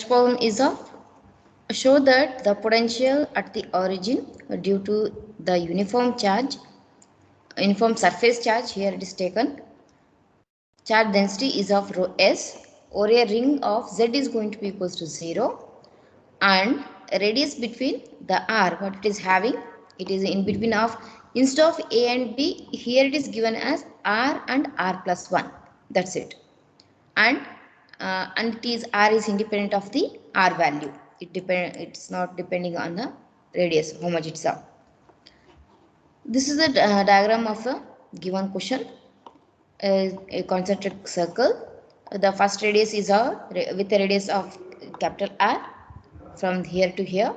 Problem is of show that the potential at the origin due to the uniform surface charge, here it is taken, charge density is of rho s, or a ring of z is going to be equals to 0, and radius between the r, what it is having, it is in between of, instead of a and b, here it is given as r and r plus 1, that's it. And it is r is independent of the r value, it's not depending on the radius how much it's up. This is the diagram of a given question, a concentric circle. The first radius is with a radius of capital R from here to here,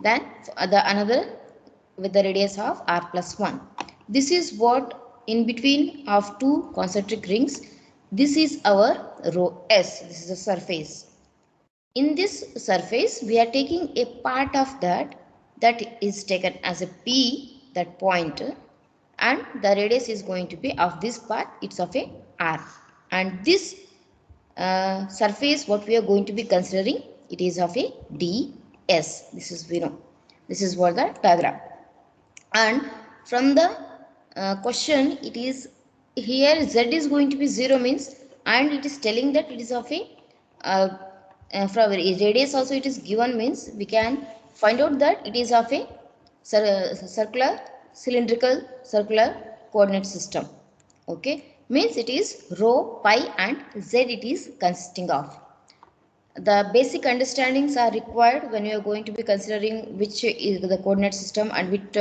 then the another with the radius of r plus 1. This is what in between of two concentric rings. This is our rho s, this is the surface. In this surface we are taking a part of that is taken as a p, that point, and the radius is going to be of this part, it's of a r, and this surface what we are going to be considering, it is of a ds. This is, we know, this is what the diagram. And from the question, it is here z is going to be 0 means, and it is telling that it is of a from radius also it is given means, we can find out that it is of a cylindrical circular coordinate system. Okay, means it is rho, pi and z it is consisting of. The basic understandings are required when you are going to be considering which is the coordinate system and which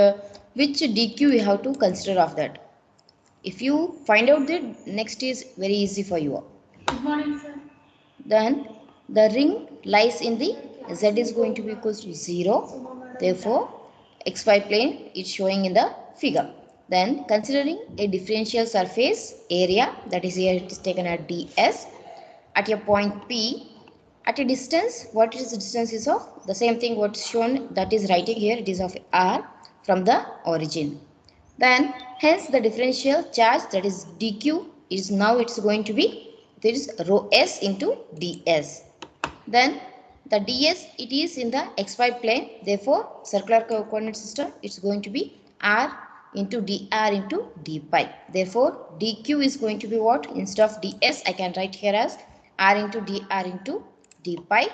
dq you have to consider of that. If you find out that, next is very easy for you. Good morning, sir. Then the ring lies in the z is going to be equals to 0, therefore xy plane is showing in the figure. Then considering a differential surface area, that is here it is taken at ds, at a point p, at a distance, what is the distance is of, the same thing what is shown, that is writing here, it is of r from the origin. Then hence the differential charge, that is dq, is now it's going to be, there is rho s into ds. Then the ds, it is in the xy plane, therefore circular coordinate system, it's going to be r into dr into d pi. Therefore dq is going to be what, instead of ds I can write here as r into dr into d pi.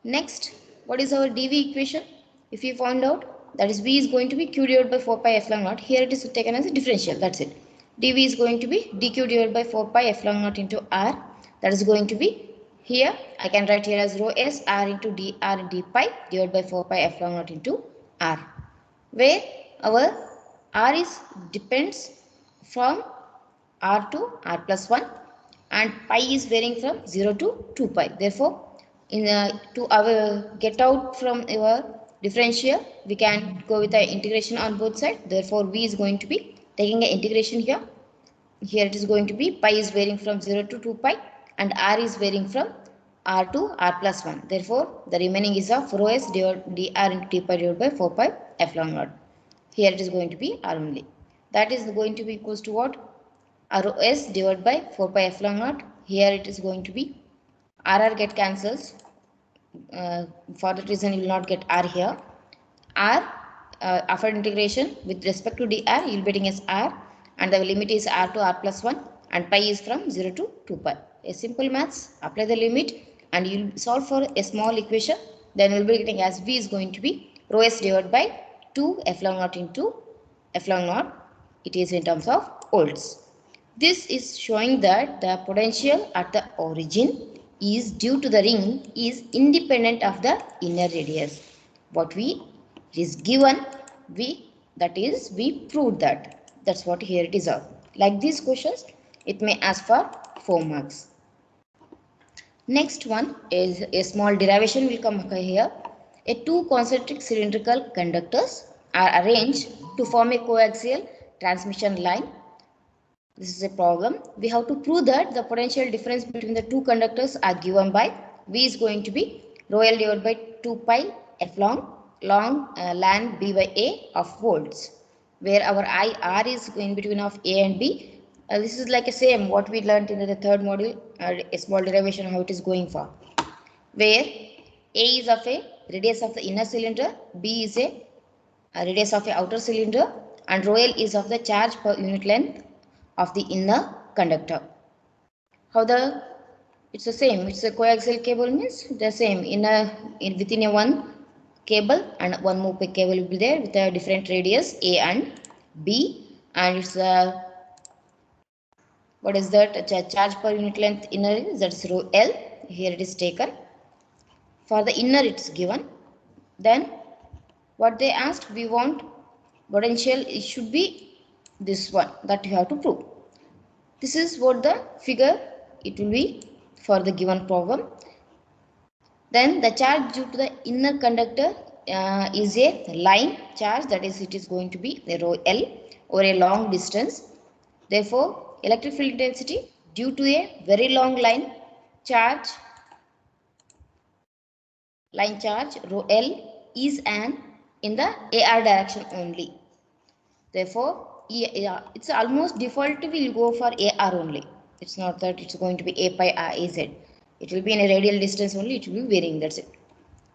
Next, what is our dv equation? If you found out, that is v is going to be q divided by 4 pi epsilon naught, here it is taken as a differential, that's it. dv is going to be dq divided by 4 pi epsilon naught into r, that is going to be, here I can write here as rho s r into dr d pi divided by 4 pi epsilon naught into r, where our r is depends from r to r plus 1 and pi is varying from 0 to 2 pi. Therefore to our get out from our differential, we can go with the integration on both sides. Therefore v is going to be taking an integration here, here it is going to be pi is varying from 0 to 2 pi and r is varying from r to r plus 1. Therefore the remaining is of rho s dr into d pi divided by 4 pi epsilon naught, here it is going to be r only, that is going to be equals to what, rho s divided by 4 pi epsilon naught, here it is going to be r get cancels, for that reason you will not get r here. R after integration with respect to dr, you will be getting as r, and the limit is r to r plus 1 and pi is from 0 to 2 pi. A simple maths, apply the limit and you will solve for a small equation, then we will be getting as v is going to be rho s divided by 2 epsilon naught into epsilon naught, it is in terms of volts. This is showing that the potential at the origin is due to the ring is independent of the inner radius. What we is given, that is we proved that. That's what here it is of. Like these questions, it may ask for 4 marks. Next one is a small derivation will come here. A two concentric cylindrical conductors are arranged to form a coaxial transmission line. This is a problem. We have to prove that the potential difference between the two conductors are given by v is going to be rho l divided by 2 pi epsilon long ln b by a of volts, where our r is in between of a and b. This is like a same what we learned in the third module, a small derivation how it is going for, where A is of a radius of the inner cylinder, B is a radius of a outer cylinder, and rho L is of the charge per unit length of the inner conductor. How the it's the same. It's a coaxial cable means the same within a one cable, and one more cable will be there with a different radius A and B, and it's a what is that charge per unit length inner is that's rho L. Here it is taken for the inner it's given. Then what they asked, we want potential, it should be this one that you have to prove. This is what the figure it will be for the given problem. Then the charge due to the inner conductor is a line charge, that is it is going to be the rho L over a long distance. Therefore, electric field intensity due to a very long line charge rho L is an in the AR direction only. Therefore, it's almost default we will go for AR only. It's not that it's going to be A pi R AZ. It will be in a radial distance only, it will be varying, that's it.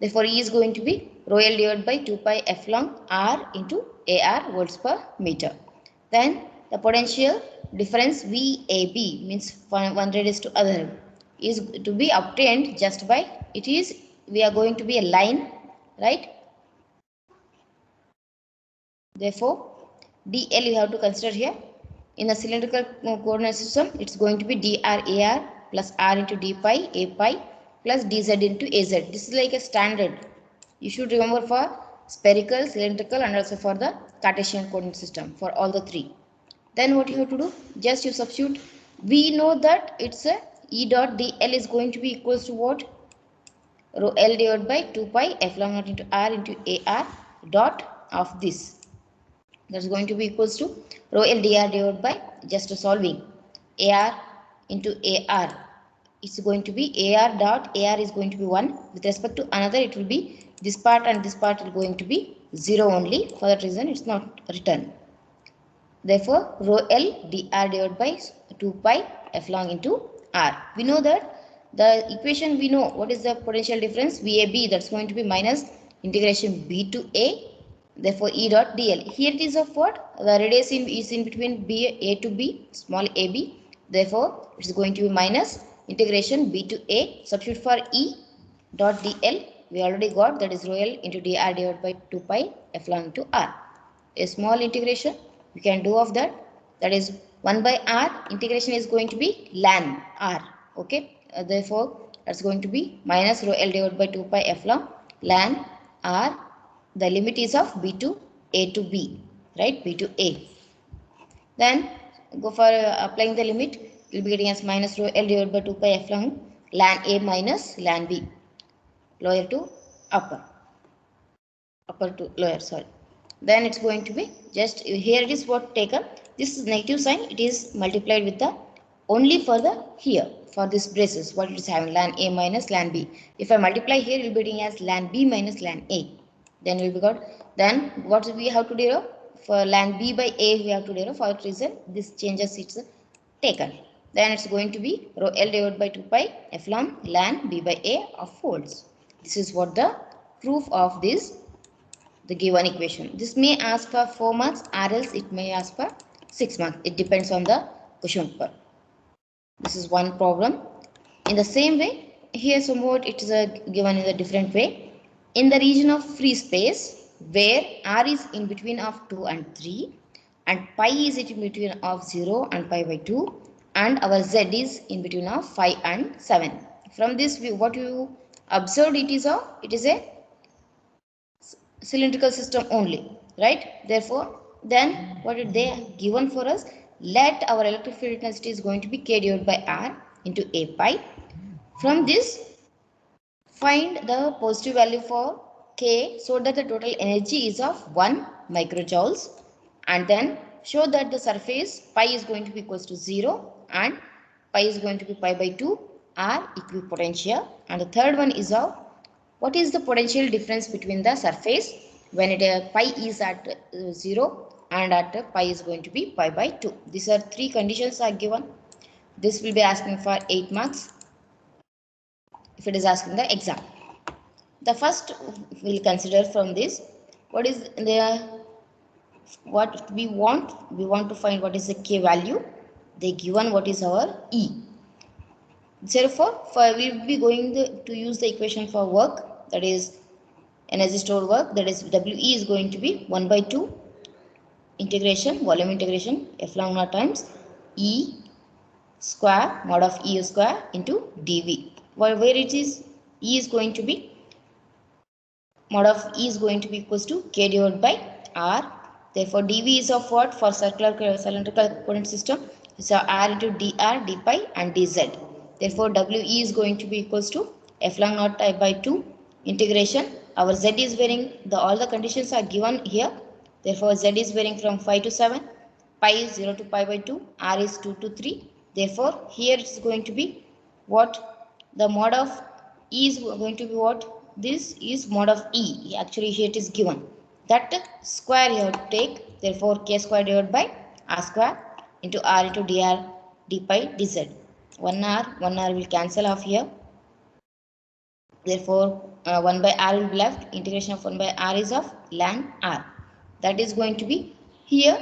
Therefore, E is going to be rho L divided by 2 pi F long R into AR volts per meter. Then the potential difference VAB means one radius to other is to be obtained just by we are going to be a line, right? Therefore, DL you have to consider here. In the cylindrical coordinate system, it's going to be dRAR plus R into d pi A pi plus dz into AZ. This is like a standard. You should remember for spherical, cylindrical, and also for the Cartesian coordinate system for all the three. Then what you have to do? Just you substitute. We know that it's a E dot dl is going to be equals to what? Rho L divided by 2 pi F long naught into R into AR dot of this. That's going to be equals to rho L dr divided by just solving AR into AR. It's going to be AR dot AR is going to be 1. With respect to another, it will be this part and this part is going to be 0 only. For that reason, it's not written. Therefore, rho L dr divided by 2 pi F long into R. We know that the equation we know what is the potential difference VAB, that's going to be minus integration B to A. Therefore, E dot dl. Here it is of what? The radius is in between A to B, small ab. Therefore, it is going to be minus integration B to A. Substitute for E dot dl. We already got that is rho L into dr divided by 2 pi F long into R. A small integration we can do of that. That is 1 by R. Integration is going to be ln R. Okay. Therefore, that's going to be minus rho L divided by 2 pi F long ln R. The limit is of B to A to B, right? B to A. Then go for applying the limit. You'll be getting as minus rho L divided by 2 pi F long ln A minus ln B. Lower to upper. Upper to lower, sorry. Then it's going to be just here it is what taken. This is negative sign. It is multiplied with the only for the here for this braces. What it is having ln A minus ln B. If I multiply here, you'll be getting as ln B minus ln A. Then will be got. Then what we have to derive for ln B by A we have to derive. For that reason this changes it's taken. Then it's going to be rho L divided by 2 pi F long ln B by A of volts. This is what the proof of this the given equation. This may ask for 4 marks or else it may ask for 6 marks. It depends on the question paper. This is one problem. In the same way, here somewhat it is given in a different way. In the region of free space, where R is in between of 2 and 3, and pi is in between of 0 and pi by 2, and our Z is in between of 5 and 7. From this, what you observed, it is a cylindrical system only, right? Therefore, then what did they given for us? Let our electric field intensity is going to be K divided by R into A pi. From this, find the positive value for K so that the total energy is of 1 microjoules, and then show that the surface pi is going to be equals to 0 and pi is going to be pi by 2 are equipotential. And the third one is of what is the potential difference between the surface when pi is at 0 and at pi is going to be pi by 2. These are three conditions are given. This will be asking for 8 marks if it is asking the exam. The first we'll consider from this, what is the what we want to find what is the k value. They given what is our E. Therefore, we will be going to use the equation for work, that is energy stored work, that is WE is going to be 1 by 2 integration, volume integration, F long naught times E square mod of E square into dV. Where it is E is going to be mod of E is going to be equals to K divided by R. Therefore, dV is of what for circular cylindrical coordinate system? So R into dr, d pi and dz. Therefore, WE is going to be equals to F long naught by 2 integration. Our Z is varying, all the conditions are given here. Therefore, Z is varying from 5 to 7, pi is 0 to pi by 2, R is 2 to 3. Therefore, here it is going to be what? The mod of E is going to be what? This is mod of E. Actually, here it is given. That square you have to take. Therefore, K square divided by R square into R into dr, d pi, dz. 1R will cancel off here. Therefore, 1 by R will be left. Integration of 1 by R is of ln R. That is going to be here.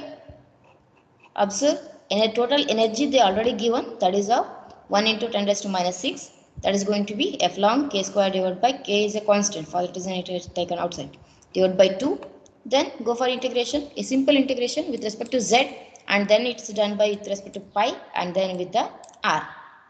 Observe, in a total energy they already given, that is of 1 into 10 raised to minus 6. That is going to be F long K square divided by K is a constant, for it is taken outside, divided by 2. Then go for integration, a simple integration with respect to Z, and then it's done by with respect to pi and then with the R.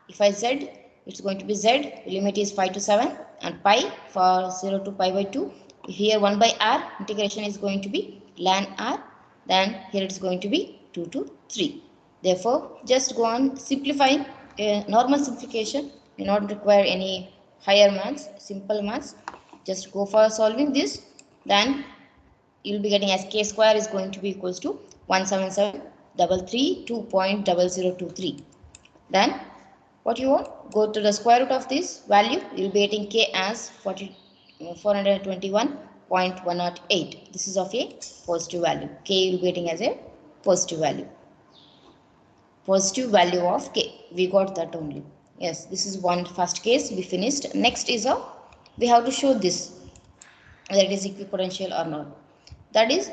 If I Z, it's going to be Z, limit is 5 to 7 and pi for 0 to pi by 2. Here 1 by R, integration is going to be ln R, then here it's going to be 2 to 3. Therefore, just go on simplifying, normal simplification, may not require any higher maths, simple maths. Just go for solving this, then you will be getting as k square is going to be equals to 177,332.0023. Then what you want? Go to the square root of this value, you will be getting k as 421.108. This is of a positive value. K you will be getting as a positive value. Positive value of k. We got that only. Yes, this is one first case we finished. Next is we have to show this, whether it is equipotential or not. That is,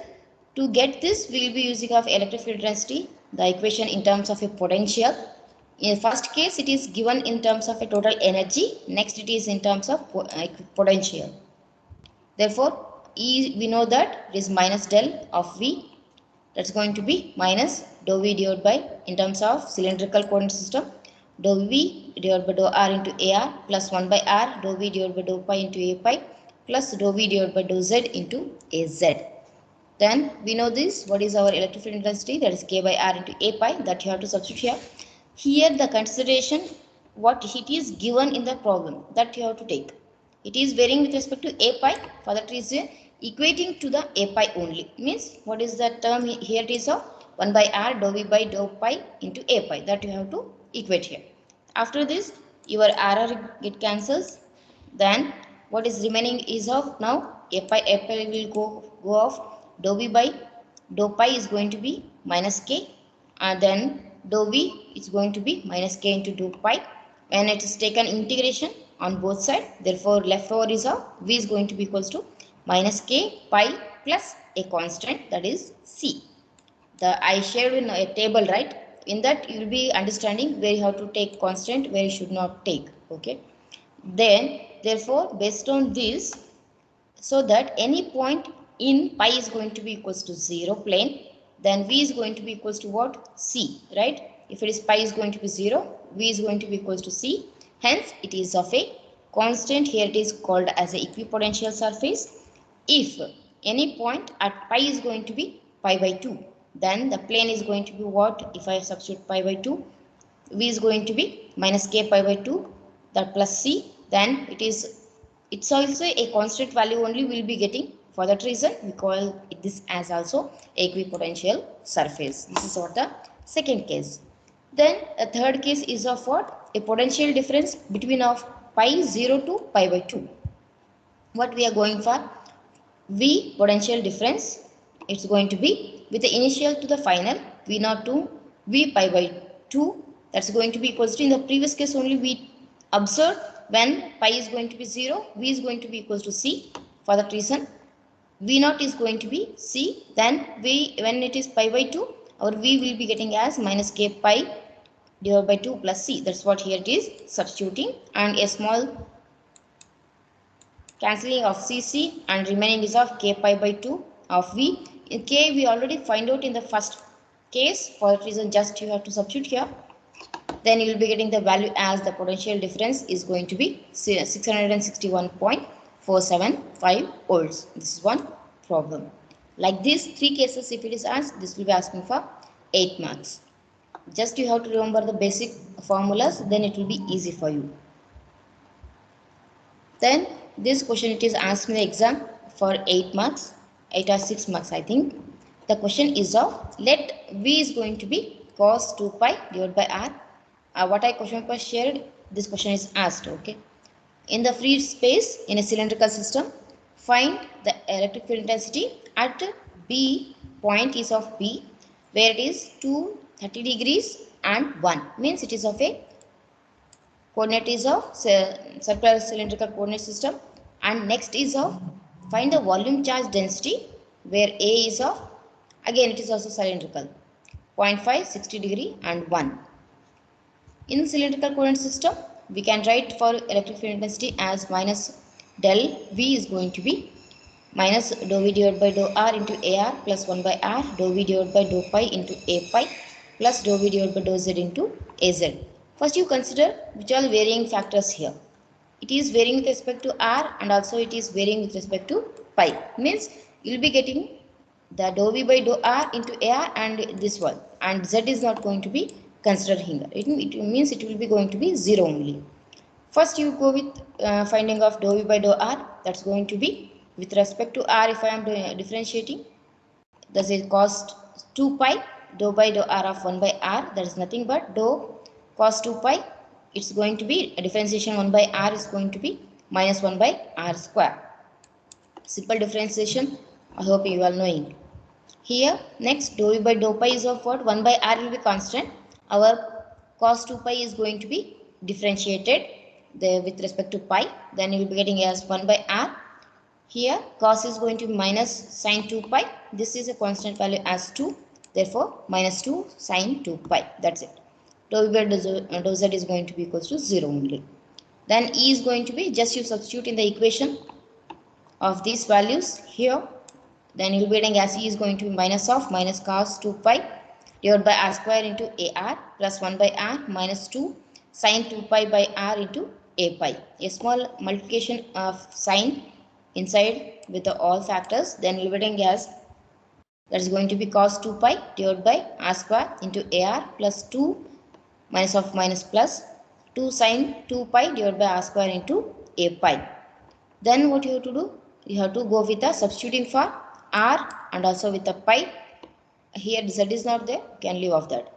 to get this we will be using of electric field density, the equation in terms of a potential. In the first case it is given in terms of a total energy, next it is in terms of potential. Therefore, E we know that it is minus del of V, that's going to be minus dou V divided by, in terms of cylindrical coordinate system, dou V divided by dou R into AR plus 1 by R dou V divided by dou pi into A pi plus dou V divided by dou Z into AZ. Then we know this, what is our electric field intensity, that is K by R into A pi, that you have to substitute here. Here the consideration, what it is given in the problem, that you have to take. It is varying with respect to A pi, for that reason equating to the A pi only. Means what is the term here, it is of 1 by R dou V by dou pi into A pi, that you have to equate here. After this your RR get cancels, then what is remaining is of now A pi will go off, dou V by dou pi is going to be minus K, and then dou V is going to be minus K into dou pi, and it is taken integration on both sides. Therefore, leftover is of V is going to be equals to minus K pi plus a constant, that is C. I shared in a table, right? In that you will be understanding where you have to take constant, where you should not take. Okay. Then, therefore, based on this, so that any point in pi is going to be equals to 0 plane, then V is going to be equals to what? C, right? If it is pi is going to be 0, V is going to be equals to C. Hence, it is of a constant. Here it is called as a equipotential surface. If any point at pi is going to be pi by 2, then the plane is going to be what? If I substitute pi by 2, V is going to be minus K pi by 2, that plus C, then it's also a constant value only we will be getting. For that reason, we call this as also equipotential surface. This is what the second case. Then a third case is of what? A potential difference between of pi 0 to pi by 2. What we are going for? V potential difference, it's going to be with the initial to the final v naught to v pi by 2. That's going to be equals to, in the previous case only we observed when pi is going to be 0, v is going to be equals to c. For that reason, v naught is going to be c. Then v, when it is pi by 2, our v will be getting as minus k pi divided by 2 plus c. That's what here it is substituting, and a small cancelling of cc, and remaining is of k pi by 2 of v. In k we already find out in the first case. For that reason, just you have to substitute here. Then you will be getting the value as the potential difference is going to be 661.475 volts. This is one problem. Like these 3 cases, if it is asked, this will be asking for 8 marks. Just you have to remember the basic formulas, then it will be easy for you. Then this question, it is asked in the exam for 8 marks, 8 or 6 marks I think. The question is of, let v is going to be cos 2 pi divided by r. What I question paper shared, this question is asked. Okay. In the free space in a cylindrical system, find the electric field intensity at B point is of B, where it is 2, 30 degrees and 1. Means it is of a coordinate is of circular cylindrical coordinate system. And next is of, find the volume charge density, where A is of, again it is also cylindrical, 0.5, 60 degree and 1. In cylindrical coordinate system, we can write for electric field intensity as minus del V is going to be minus dou V divided by dou R into AR plus 1 by R, dou V divided by dou pi into A pi plus dou V divided by dou Z into AZ. First you consider which are varying factors here. It is varying with respect to R, and also it is varying with respect to pi. Means you will be getting the dou V by dou R into AR and this one, and Z is not going to be considered here. It means it will be going to be 0 only. First you go with finding of dou V by dou R. That's going to be with respect to R. If I am differentiating, that is cos 2 pi dou by dou R of 1 by R. That is nothing but dou cos 2 pi. It's going to be a differentiation 1 by R is going to be minus 1 by R square. Simple differentiation. I hope you are knowing. Here next dou V by dou pi is of what? 1 by R will be constant. Our cos 2 pi is going to be differentiated with respect to pi. Then you will be getting as 1 by R. Here cos is going to be minus sin 2 pi. This is a constant value as 2. Therefore minus 2 sin 2 pi. That's it. Dou V by dou Z is going to be equals to 0 only. Then E is going to be, just you substitute in the equation of these values here. Then you will be getting as E is going to be minus of minus cos 2 pi divided by R square into AR plus 1 by R minus 2 sin 2 pi by R into A pi. A small multiplication of sin inside with all factors. Then you will be getting as, that is going to be cos 2 pi divided by R square into AR plus 2 minus of minus plus 2 sin 2 pi divided by R square into A pi. Then what you have to do? You have to go with the substituting for R and also with the pi. Here Z is not there, you can leave off that.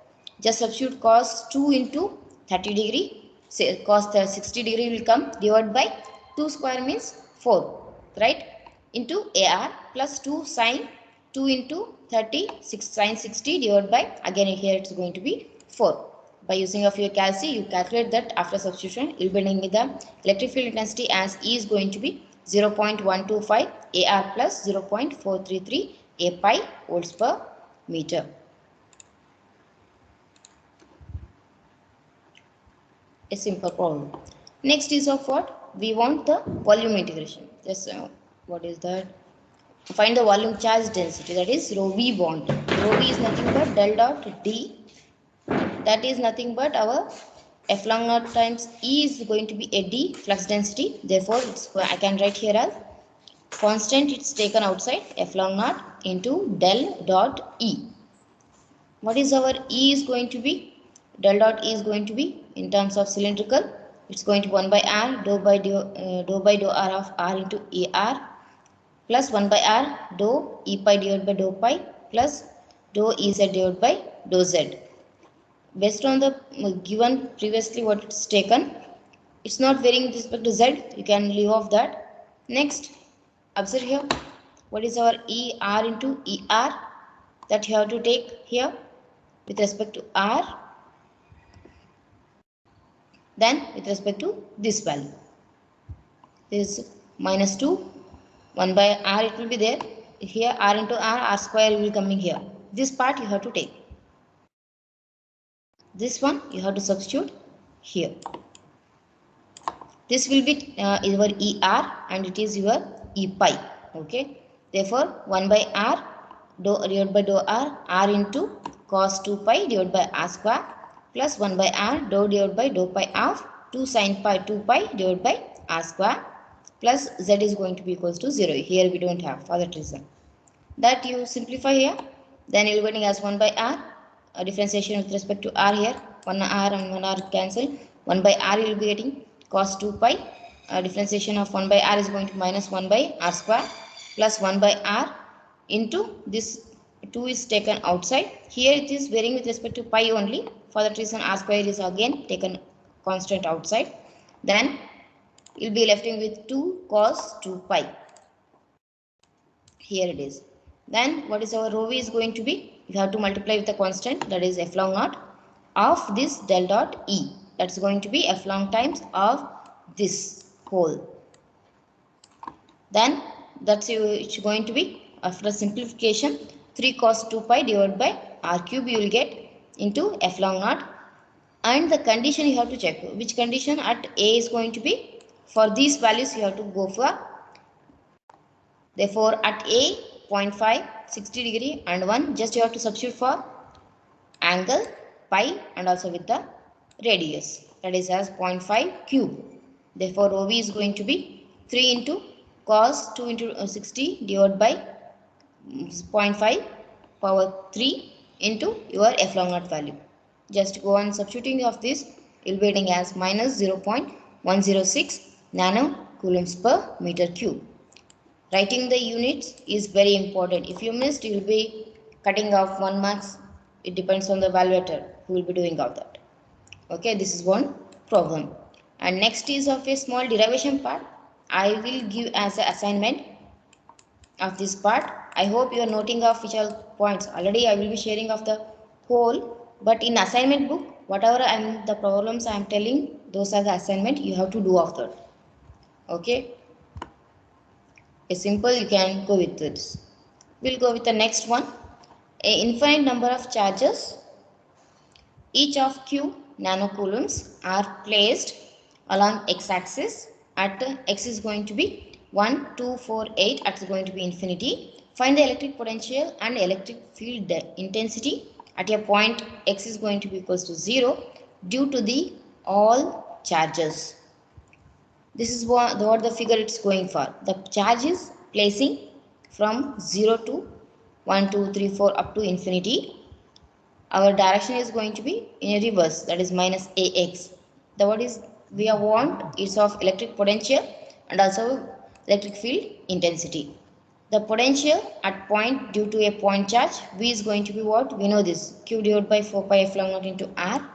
Just substitute cos 2 into 30 degree, say cos 60 degree will come, divided by 2 square means 4, right, into AR plus 2 sin 2 into 30, 6 sin 60 divided by, again here it's going to be 4. By using of your calci, you calculate that after substitution, you will be getting the electric field intensity as E is going to be 0.125 AR plus 0.433 A pi volts per meter. A simple problem. Next is of what? We want the volume integration. Just what is that? Find the volume charge density, that is rho V bond. Rho V is nothing but del dot D. That is nothing but our epsilon naught times E is going to be a D flux density. Therefore, I can write here as constant, it's taken outside, epsilon naught into del dot E. What is our E is going to be? Del dot E is going to be, in terms of cylindrical, it's going to be 1 by R dou by dou R of R into AR plus 1 by R dou E pi divided by dou pi plus dou EZ divided by dou Z. Based on the given previously what it's taken, it's not varying with respect to Z, you can leave off that. Next, observe here, what is our ER into ER? that you have to take here with respect to r, then with respect to this value. This is minus 2, 1 by r it will be there. Here r into r square will be coming here. This part you have to take. This one you have to substitute here. This will be your ER and it is your E pi. Okay. Therefore, 1 by r divided by dou r into cos 2 pi divided by r square plus 1 by r divided by dou pi of 2 sin pi 2 pi divided by r square plus z is going to be equals to 0. Here we don't have for that reason. That you simplify here. Then you will be getting as 1 by r. A differentiation with respect to r here. 1 r and 1 r cancel. 1 by r you will be getting cos 2 pi. Differentiation of 1 by r is going to minus 1 by r square plus 1 by r into this 2 is taken outside. Here it is varying with respect to pi only. For that reason r square is again taken constant outside. Then you will be left with 2 cos 2 pi. Here it is. Then what is our rho v is going to be? You have to multiply with a constant, that is f log naught of this del dot e. That's going to be f log times of this whole. Then that's it's going to be, after simplification, 3 cos 2 pi divided by r cube you will get into f log naught. And the condition you have to check. Which condition? At a is going to be, for these values you have to go for. Therefore, at a 0.5, 60 degree and 1, just you have to substitute for angle, pi and also with the radius. That is as 0.5 cube. Therefore, rho v is going to be 3 into cos 2 into 60 divided by 0.5 power 3 into your f log naught value. Just go on substituting of this, you will be getting as minus 0.106 nanocoulombs per meter cube. Writing the units is very important. If you missed, you will be cutting off 1 marks. It depends on the evaluator who will be doing all that. Okay, this is one problem. And next is of a small derivation part. I will give as an assignment of this part. I hope you are noting off which are points. Already I will be sharing of the whole, but in assignment book, whatever the problems I am telling, those are the assignment you have to do of that. Okay. A simple, you can go with this. We'll go with the next one. A infinite number of charges, each of q nanocoulombs, are placed along x-axis at x is going to be 1, 2, 4, 8, at is going to be infinity. Find the electric potential and electric field intensity at a point x is going to be equals to 0 due to the all charges. This is what the figure it's going for. The charge is placing from 0 to 1, 2, 3, 4 up to infinity. Our direction is going to be in a reverse, that is minus ax. The what is we want is of electric potential and also electric field intensity. The potential at point due to a point charge, V is going to be what? We know this, Q divided by 4 pi epsilon naught into R.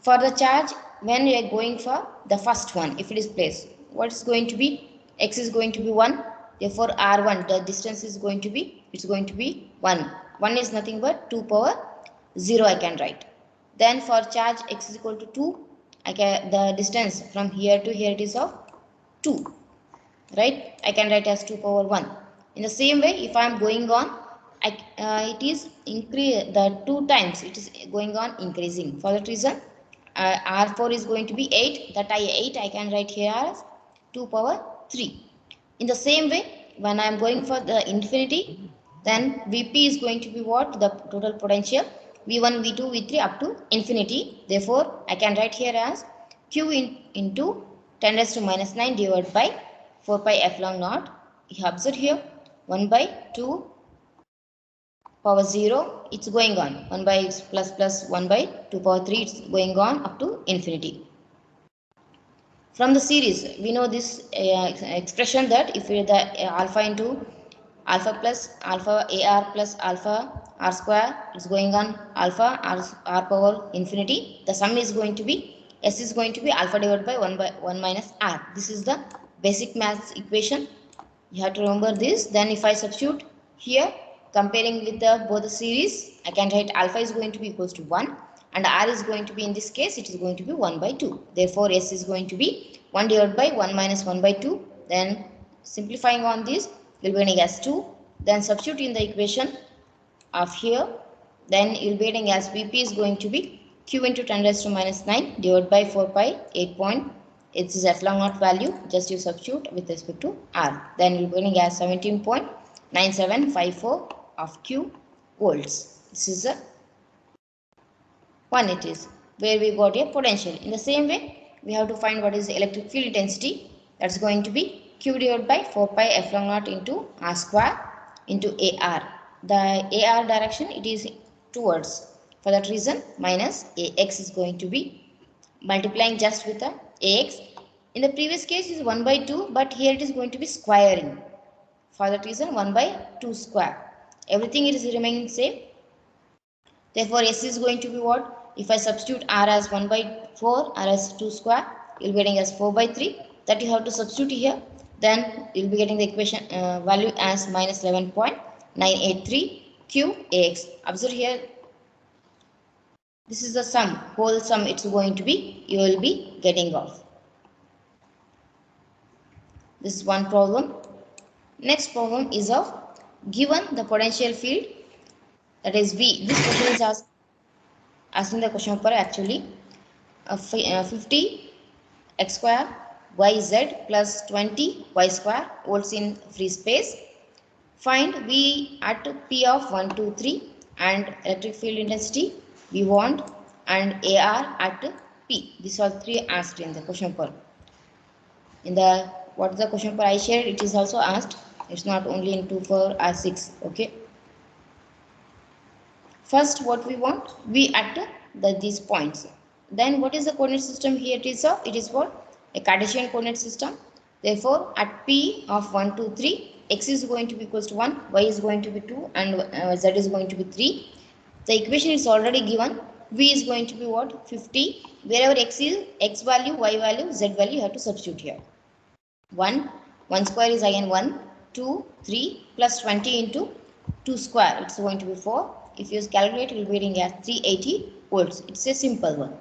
For the charge, when we are going for the first one, if it is placed, what is going to be? X is going to be 1. Therefore, R1, the distance is going to be, it's going to be 1. 1 is nothing but 2 power 0 I can write. Then for charge X is equal to 2, the distance from here to here it is of 2. Right? I can write as 2 power 1. In the same way, if I am going on, it is increase the 2 times it is going on increasing. For that reason, R4 is going to be 8. That 8 I can write here as 2 power 3. In the same way, when I am going for the infinity, then Vp is going to be what? The total potential. V1, V2, V3 up to infinity. Therefore, I can write here as Q into 10 raised to minus 9 divided by 4 pi epsilon naught. You observe here 1 by 2 power 0, it's going on. 1 by x plus 1 by 2 power 3, it's going on up to infinity. From the series, we know this expression that if we the alpha into alpha plus alpha AR plus alpha R square is going on alpha R power infinity. The sum is going to be, S is going to be alpha divided by 1 minus R. This is the basic maths equation. You have to remember this. Then if I substitute here, comparing with both the series, I can write alpha is going to be equals to 1 and R is going to be, in this case, it is going to be 1 by 2. Therefore, S is going to be 1 divided by 1 minus 1 by 2. Then simplifying on this, you'll be getting as 2. Then substitute in the equation of here. Then you'll be getting as Vp is going to be Q into 10 raised to minus 9 divided by 4 pi 8 point. It is epsilon naught value. Just you substitute with respect to R. Then you'll be getting as 17.9754 of Q volts. This is the one it is where we got a potential. In the same way, we have to find what is the electric field intensity. That's going to be Q divided by 4 pi epsilon naught into R square into AR. The AR direction, it is towards. For that reason, minus AX is going to be multiplying just with the AX. In the previous case is 1 by 2, but here it is going to be squaring. For that reason, 1 by 2 square. Everything it is remaining same. Therefore, S is going to be what? If I substitute R as 1 by 4, R as 2 square, you'll be getting as 4 by 3. That you have to substitute here. Then you'll be getting the equation value as minus 11.983 QAX. Observe here. This is the sum, whole sum it's going to be, you will be getting off. This is one problem. Next problem is of given the potential field, that is V. This question is asking the question paper actually 50 x square yz plus 20 y square volts in free space. Find V at P of 1, 2, 3 and electric field intensity we want and AR at P. These are three asked in the question paper. In the what the question paper I shared, it is also asked. It's not only in 2, 4 or 6. Okay. First, what we want, we at these points. Then, what is the coordinate system here? It is what? A Cartesian coordinate system. Therefore, at P of 1, 2, 3, x is going to be equals to 1, y is going to be 2, and z is going to be 3. The equation is already given. V is going to be what? 50. Wherever x is, x value, y value, z value, you have to substitute here. 1 square is again 1, 2, 3 plus 20 into 2 square. It's going to be 4. If you use calculator, you will be getting as 380 volts. It's a simple one.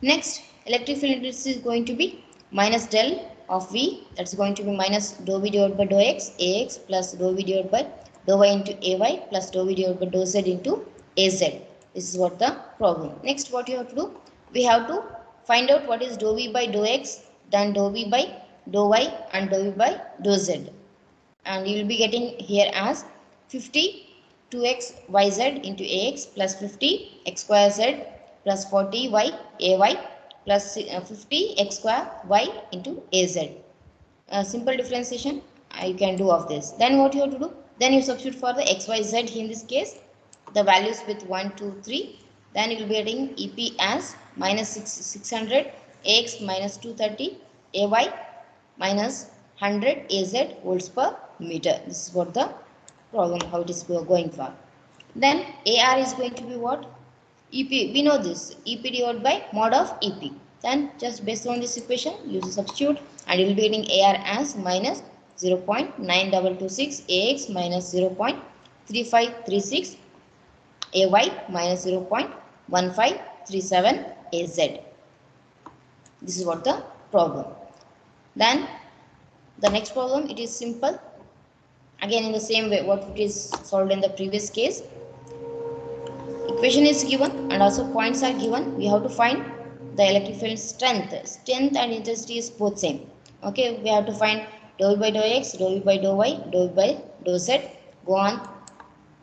Next, electric field intensity is going to be minus del of V. That's going to be minus dou V divided by dou X, AX plus dou V divided by dou Y into AY plus dou V divided by dou Z into AZ. This is what the problem. Next, what you have to do? We have to find out what is dou V by dou X, then dou V by dou Y and dou V by dou Z. And you will be getting here as 50 2x yz into ax plus 50 x square z plus 40 y ay plus 50 x square y into az. Simple differentiation you can do of this. Then what you have to do? Then you substitute for the x, y, z in this case the values with 1, 2, 3. Then you will be getting EP as minus 600 ax minus 230 ay minus 100 az volts per meter. This is what the problem, how it is going for. Then AR is going to be what? EP, we know this, EP divided by mod of EP. Then just based on this equation, you substitute and you will be getting AR as minus 0.9226 AX minus 0.3536 AY minus 0.1537 AZ. This is what the problem. Then the next problem, it is simple. Again, in the same way, what it is solved in the previous case. Equation is given and also points are given. We have to find the electric field strength. Strength and intensity is both same. Okay, we have to find dou V by dou X, dou V by dou Y, dou V by dou Z. Go on.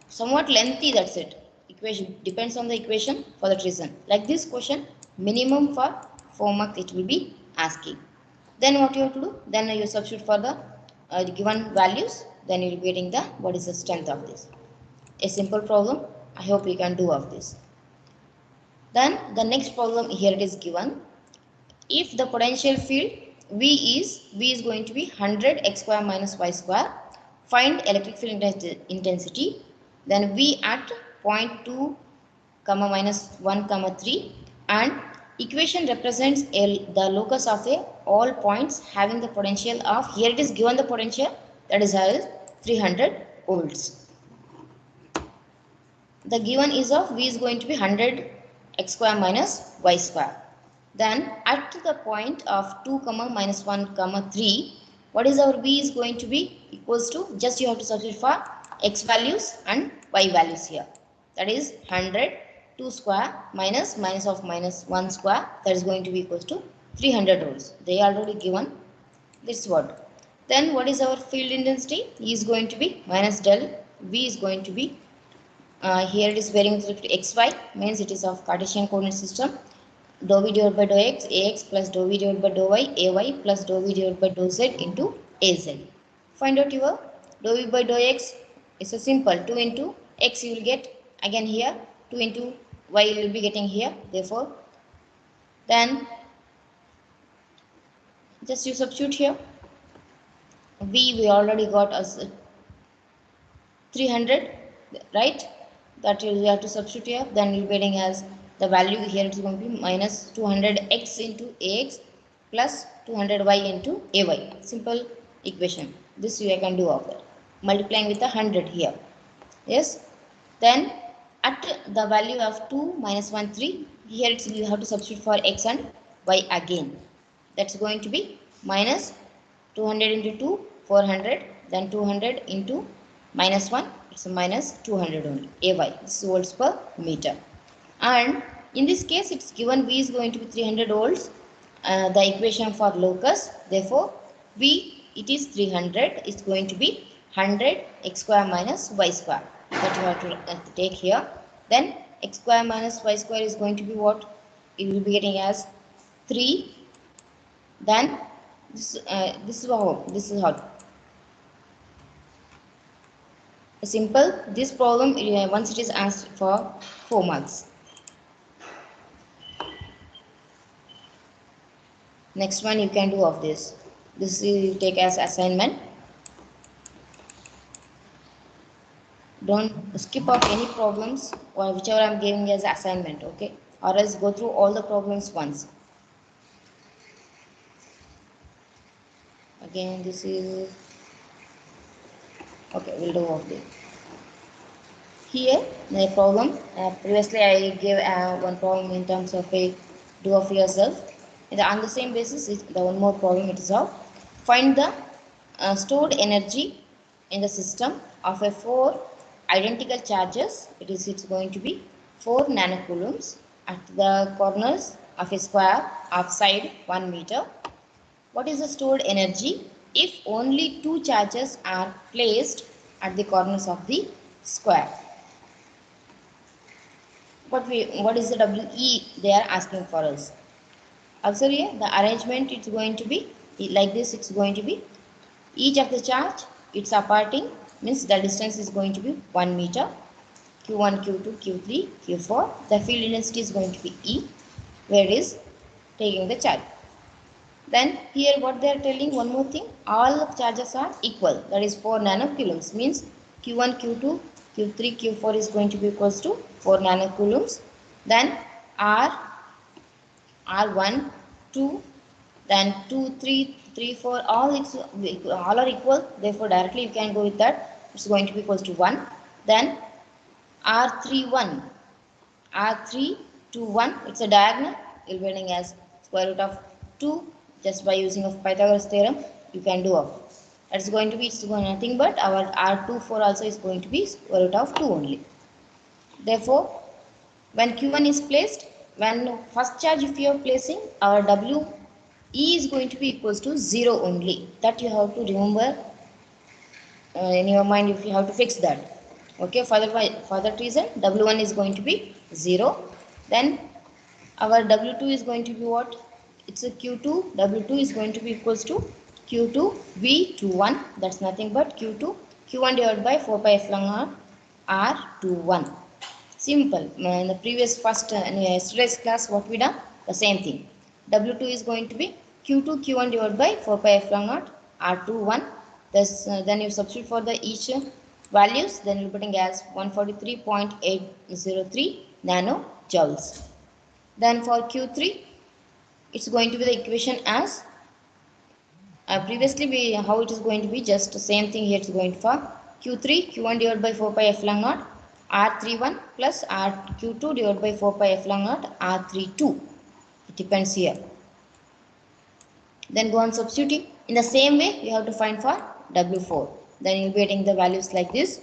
Somewhat lengthy, that's it. Equation depends on the equation for that reason. Like this question, minimum for 4 marks it will be asking. Then what you have to do? Then you substitute for the given values. Then you will be getting the what is the strength of this. A simple problem. I hope you can do of this. Then the next problem here it is given. If the potential field V is going to be 100 x square minus y square. Find electric field intensity. Then V at 0.2, minus 1, 3 and equation represents the locus of all points having the potential of, here it is given the potential that is 300 volts. the given is of v is going to be 100 x square minus y square. Then at the point of 2 comma minus 1 comma 3, what is our v is going to be equals to, just you have to substitute for x values and y values here. That is 100 2 square minus minus of minus 1 square, that is going to be equals to 300 volts. They already given this word. Then what is our field intensity? E is going to be minus del v is going to be here it is varying with respect to xy, means it is of Cartesian coordinate system. Dou v divided by dou x, ax plus dou v divided by dou y, ay plus dou v divided by dou z into az. Find out your dou v by dou x. It's a simple 2 into x you will get again here, 2 into y you will be getting here. Therefore, then just you substitute here. V we already got as 300, right? That you have to substitute here. Then you'll be getting as the value here it is going to be minus 200x into ax plus 200y into ay. Simple equation. This you can do of that. Multiplying with the 100 here. Yes. Then at the value of 2 minus 1 3, here it's you have to substitute for x and y again. That's going to be minus 200 into 2 400, then 200 into minus 1, it's a minus 200 only, ay, this is volts per meter. And in this case it's given v is going to be 300 volts, the equation for locus. Therefore v it is 300 is going to be 100 x square minus y square, that you have to take here. Then x square minus y square is going to be what it will be getting as 3. Then this is how simple. This problem once it is asked for 4 marks. Next one you can do of this. This you take as assignment. Don't skip off any problems or whichever I am giving as assignment, okay? Or else go through all the problems once. Again this is okay, we'll do of this. Here the problem, previously I gave one problem in terms of a do of yourself, and on the same basis the one more problem. It is how find the stored energy in the system of a 4 identical charges. It's going to be 4 nanocoulombs at the corners of a square of side 1 meter. What is the stored energy if only 2 charges are placed at the corners of the square? What is the WE they are asking for us? Also here the arrangement it's going to be like this. It's going to be each of the charge it's aparting, means the distance is going to be 1 meter. Q1, Q2, Q3, Q4. The field intensity is going to be E, where it is taking the charge. Then here what they are telling, one more thing, all the charges are equal, that is 4 nanocoulombs, means Q1, Q2, Q3, Q4 is going to be equals to 4 nanocoulombs. Then R1, 2, then 2, 3, 3, 4, all are equal. Therefore directly you can go with that. It's going to be equals to 1. Then R31, R3 to 1, it's a diagonal. You'll be getting as square root of 2. Just by using of Pythagoras theorem you can do of. That's going to be, it's going nothing but our R24 also is going to be square root of 2 only. Therefore when Q1 is placed, when first charge if you are placing, our WE is going to be equals to 0 only. That you have to remember in your mind, if you have to fix that. Okay, for that reason W1 is going to be 0. Then our W2 is going to be what? It's a Q2. W2 is going to be equals to Q2 V21. That's nothing but Q2 Q1 divided by 4 pi epsilon naught R21. Simple. In the previous yesterday's class what we done? The same thing. W2 is going to be Q2 Q1 divided by 4 pi epsilon naught R21. Then you substitute for the each values. Then you're putting as 143.803 nanojoules. Then for Q3 it's going to be the equation as previously how it is going to be, just the same thing here. It's going for Q3 Q1 divided by 4 pi epsilon naught R31 plus RQ2 divided by 4 pi epsilon naught R32. It depends here. Then go on substituting. In the same way, you have to find for W4. Then you'll be getting the values like this.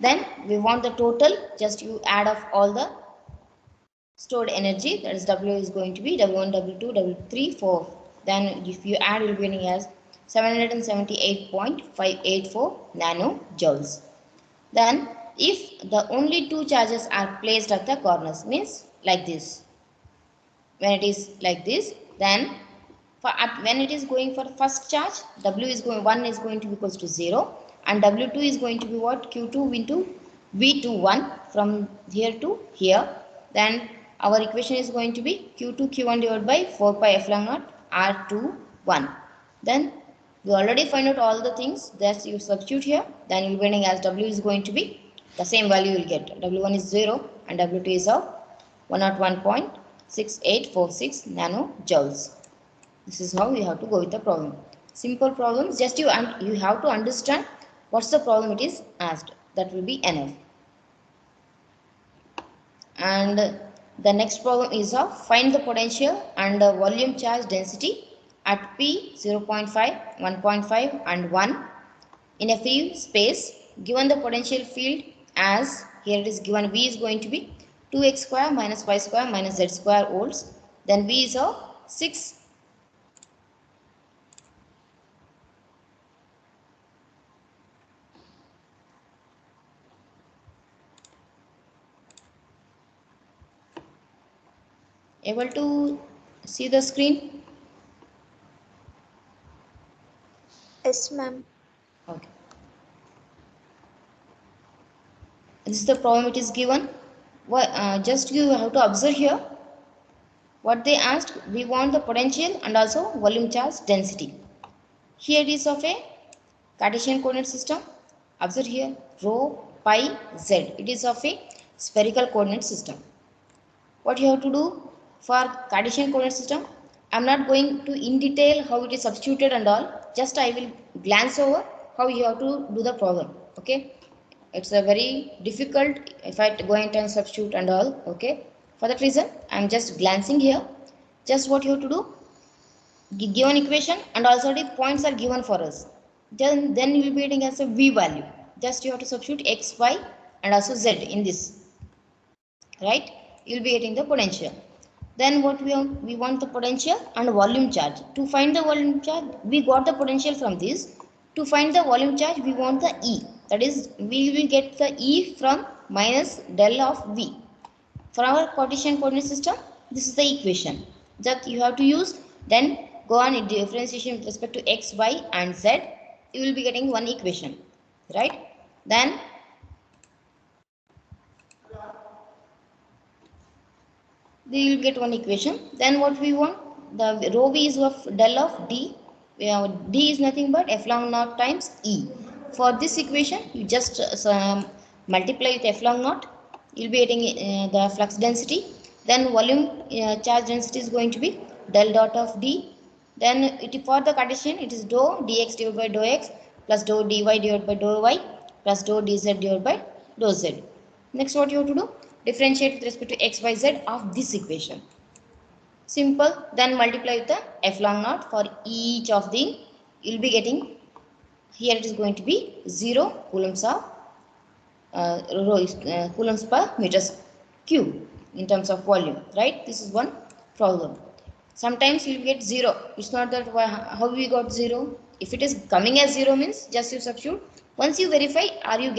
Then we want the total. Just you add up all the stored energy. That is W is going to be W1, W2, W3, 4. Then if you add, you'll be getting as 778.584 nanojoules. Then if the only two charges are placed at the corners, means like this. When it is like this, then when it is going for first charge, W is going 1 is going to be equals to 0 and W2 is going to be what? Q2 into V21 from here to here. Then our equation is going to be Q2 Q1 divided by 4 pi epsilon naught R21. Then we already find out all the things that you substitute here. Then you'll be getting as W is going to be the same value you will get. W1 is 0 and W2 is of 101.6846 nanojoules. This is how you have to go with the problem. Simple problems, just you have to understand what's the problem it is asked. That will be enough. And the next problem is of find the potential and the volume charge density at P 0.5, 1.5 and 1 in a free space given the potential field as here it is given V is going to be 2x square minus y square minus z square volts. Then V is of 6 able to see the screen? Yes, ma'am. Okay. This is the problem it is given. Just you have to observe here what they asked. We want the potential and also volume charge density. Here it is of a Cartesian coordinate system. Observe here rho pi z. It is of a spherical coordinate system. What you have to do for Cartesian coordinate system? I am not going to in detail how it is substituted and all. Just I will glance over how you have to do the problem. Okay. It's a very difficult if I go and substitute and all. Okay. For that reason, I am just glancing here. Just what you have to do. Given equation and also the points are given for us. Then you will be getting as a V value. Just you have to substitute X, Y and also Z in this. Right. You will be getting the potential. Then what we want the potential and volume charge. To find the volume charge, we got the potential from this. To find the volume charge, we want the E. That is, we will get the E from minus del of V. For our Cartesian coordinate system, this is the equation that you have to use. Then go on in differentiation with respect to X, Y and Z. You will be getting one equation. Right? Then we will get one equation. Then what we want, the rho V is of del of D. D is nothing but epsilon naught times E. For this equation, you just multiply with epsilon naught. You will be getting the flux density. Then volume charge density is going to be del dot of D. Then for the Cartesian, it is dou dx divided by dou x plus dou dy divided by dou y plus dou dz divided by dou z. Next, what you have to do? Differentiate with respect to x, y, z of this equation. Simple. Then multiply with the epsilon naught for each of the. You will be getting here it is going to be 0 coulombs of coulombs per meters cube in terms of volume. Right? This is one problem. Sometimes you will get 0. It's not that how we got 0. If it is coming as 0 means just you substitute. Once you verify, are you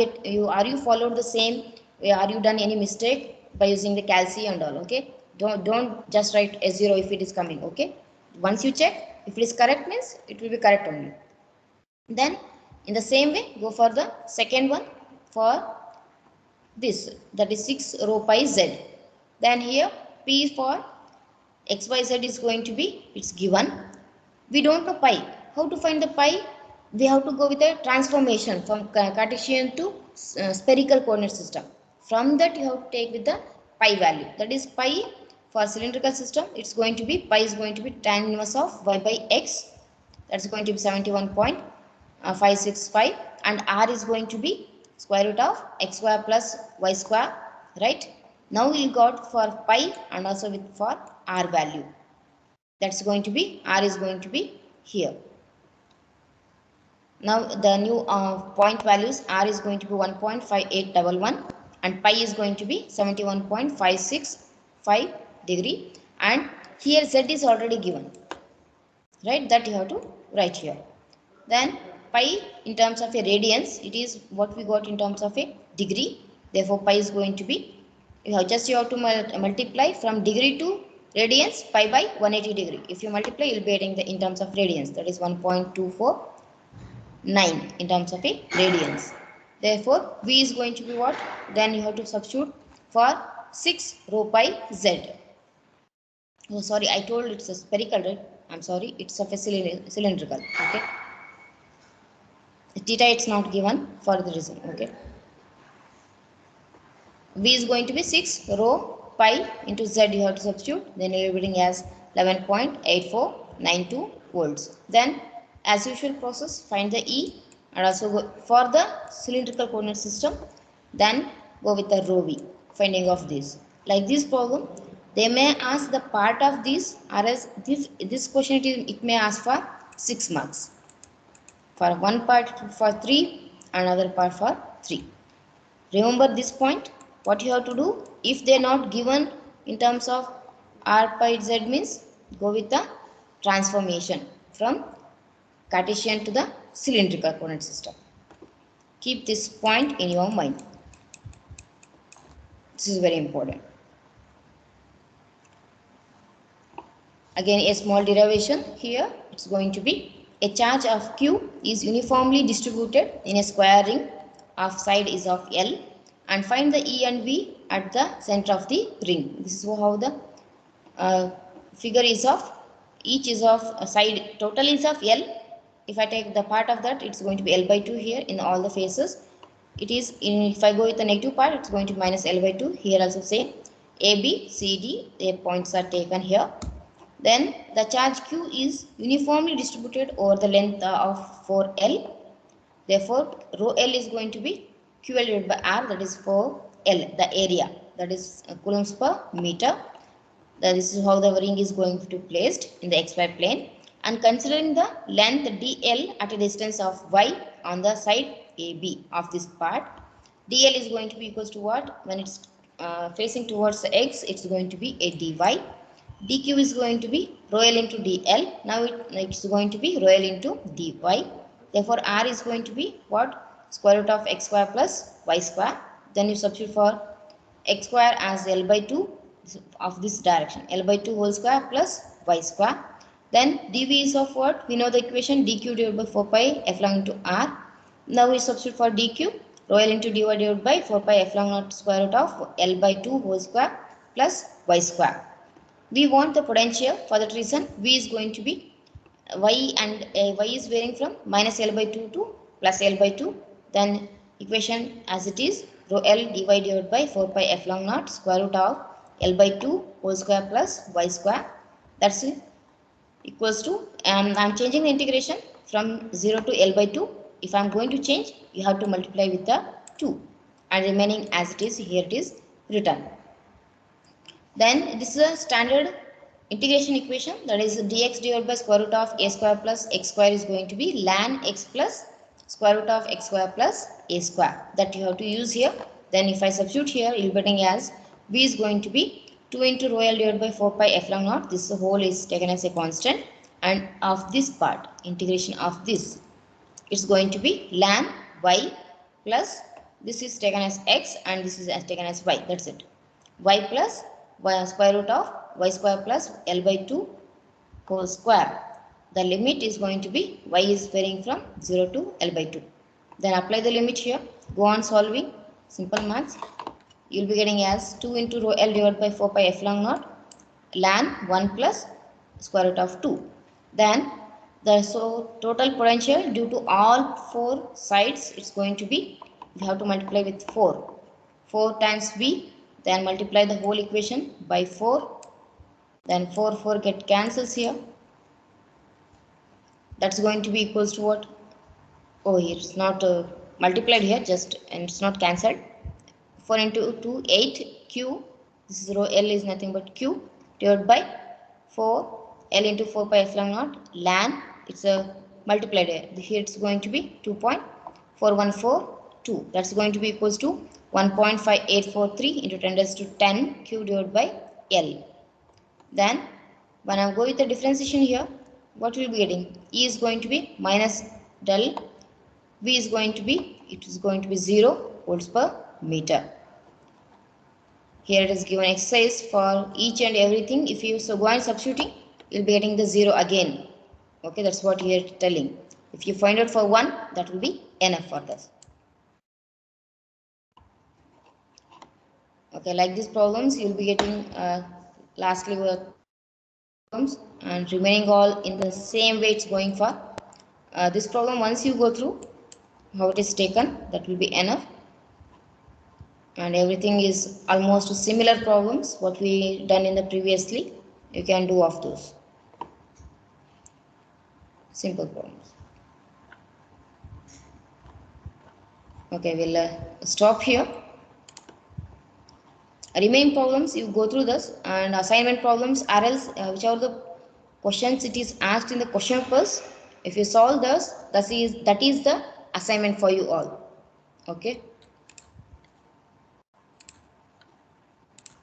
followed the same? Are you done any mistake by using the calci and all? Okay. Don't just write a 0 if it is coming. Okay. Once you check, if it is correct means it will be correct only. Then in the same way, go for the second one for this, that is 6 rho pi z. Then here P for XYZ is going to be, it's given. We don't know pi. How to find the pi? We have to go with a transformation from Cartesian to spherical coordinate system. From that you have to take with the pi value. That is pi for cylindrical system. It's going to be, pi is going to be tan inverse of y by x. That's going to be 71.565 and r is going to be square root of x square plus y square, right? Now we got for pi and also with for r value. That's going to be, r is going to be here. Now the new point values, r is going to be 1.5811 and pi is going to be 71.565 degree, and here z is already given, right? That you have to write here. Then pi in terms of a radians, it is what we got in terms of a degree. Therefore pi is going to be, you have to multiply from degree to radians, pi by 180 degree. If you multiply, you will be getting the in terms of radians, that is 1.249 in terms of a radians. Therefore v is going to be what? Then you have to substitute for 6 rho pi z. Oh sorry, I told it's a spherical, right? I'm sorry, it's of a cylindrical. Okay, theta it's not given for the reason. Okay, v is going to be 6 rho pi into z, you have to substitute, then you are getting as 11.8492 volts. Then as usual process, find the E and also go for the cylindrical coordinate system, then go with the rho v, finding of this. Like this problem, they may ask the part of this, or as this question it may ask for 6 marks. For one part for 3, another part for 3. Remember this point, what you have to do, if they are not given in terms of r pi z, means go with the transformation from Cartesian to the cylindrical coordinate system. Keep this point in your mind. This is very important. Again a small derivation here, it's going to be a charge of q is uniformly distributed in a square ring of side is of L, and find the E and V at the center of the ring. This is how the figure is of, each is of a side, total is of L. If I take the part of that, it's going to be L by 2 here in all the faces. It is in, if I go with the negative part, it's going to be minus L by 2. Here also same, A, B, C, D, their points are taken here. Then the charge q is uniformly distributed over the length of 4L. Therefore rho L is going to be QL divided by R, that is 4L, the area, that is coulombs per meter. This is how the ring is going to be placed in the xy plane, and considering the length dl at a distance of y on the side AB of this part, dl is going to be equals to what? When it's facing towards the x, it's going to be a dy. dq is going to be rho L into dl. Now it's going to be rho L into dy. Therefore r is going to be what? Square root of x square plus y square. Then you substitute for x square as L by 2 of this direction, L by 2 whole square plus y square. Then dv is of what? We know the equation, dq divided by 4 pi f long into r. Now we substitute for dq, rho L into dy divided by 4 pi f long naught square root of L by 2 whole square plus y square. We want the potential, for that reason v is going to be y, and y is varying from minus L by 2 to plus L by 2. Then equation as it is, rho L dy divided by 4 pi f long naught square root of L by 2 whole square plus y square. That's it, equals to, I'm changing the integration from 0 to L by 2. If I'm going to change, you have to multiply with the 2, and remaining as it is, here it is written. Then this is a standard integration equation, that is dx divided by square root of a square plus x square is going to be ln x plus square root of x square plus a square, that you have to use here. Then if I substitute here, you'll be getting as v is going to be 2 into rho L divided by 4 pi f long naught, this whole is taken as a constant, and of this part, integration of this, it's going to be ln y plus, this is taken as x and this is taken as y, that's it, y plus y square root of y square plus L by 2 whole square. The limit is going to be, y is varying from 0 to L by 2. Then apply the limit here, go on solving, simple maths. You'll be getting as 2 into rho L divided by 4 pi f long naught ln 1 plus square root of 2. Then the total potential due to all 4 sides, it's going to be, we have to multiply with 4 times v, then multiply the whole equation by 4, then 4 get cancels here, that's going to be equals to what? Oh, here it's not multiplied here just, and it's not cancelled. 4 into 2 8 q, this is row L is nothing but q divided by 4 L into 4 pi epsilon naught ln, it's a multiplied here it's going to be 2.4142, that's going to be equals to 1.5843 into 10 raised to 10 q divided by L. Then when I go with the differentiation here, what will be getting? E is going to be minus del, V is going to be, it is going to be 0 volts per meter. Here it is given exercise for each and everything. If you so go and substituting, you'll be getting the 0 again. Okay, that's what here telling. If you find out for 1, that will be enough for this. Okay, like these problems, you'll be getting lastly problems and remaining all in the same way it's going for. This problem, once you go through how it is taken, that will be enough. And everything is almost similar problems what we done in the previously, you can do of those simple problems. Okay, we'll stop here. Remaining problems you go through this, and assignment problems or else whichever the questions it is asked in the question papers, if you solve this, that is the assignment for you all. Okay.